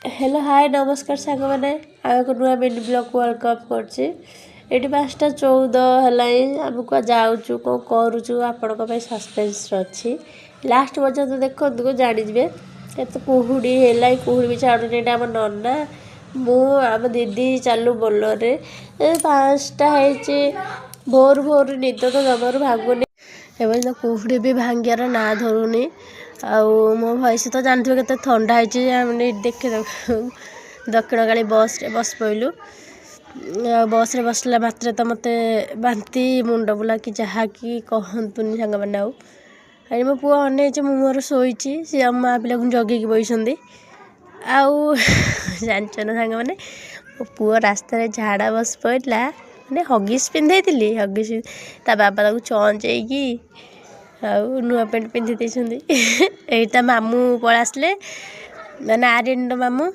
Hello hi नमस्कार सांग मैंने आम एक नुआ मिनी ब्लॉग को वेलकम करछि। एटी 5:14 है आमको जाऊँ कौन करुचु आपण सस्पेन्स अच्छी लास्ट पर्यंत देखो जानीजे एत कुहुड़ी है कुहुड़ी भी छाड़ुनी आम नना मु आम दीदी चलू बोलरे 5टा भोर भोर निद तो जमार भागुनी एवं तो कुहुड़ी भी भांगियार ना धरुनी आउ मो भैस तो जानते के थंडा है देखे दक्षिण काली बस रे बस पइलु बस रे बसला मात्रे तो मत बांती मुंड बुला कि जहा कि कहतुनि सांग मैंने आई मो पुआ अने मु मोर शोची सी आम माँ पिला जगे बही आउ जानच ना सांग मैंने मो पुआ रास्तार झाड़ा बस पड़ा मैंने हगिस पिंधे हगिस ता बाबा चौंचेकी आउ नुआ पैंट पिंधि यहाँ मामू पलि आसले मैंने आर्यन मामू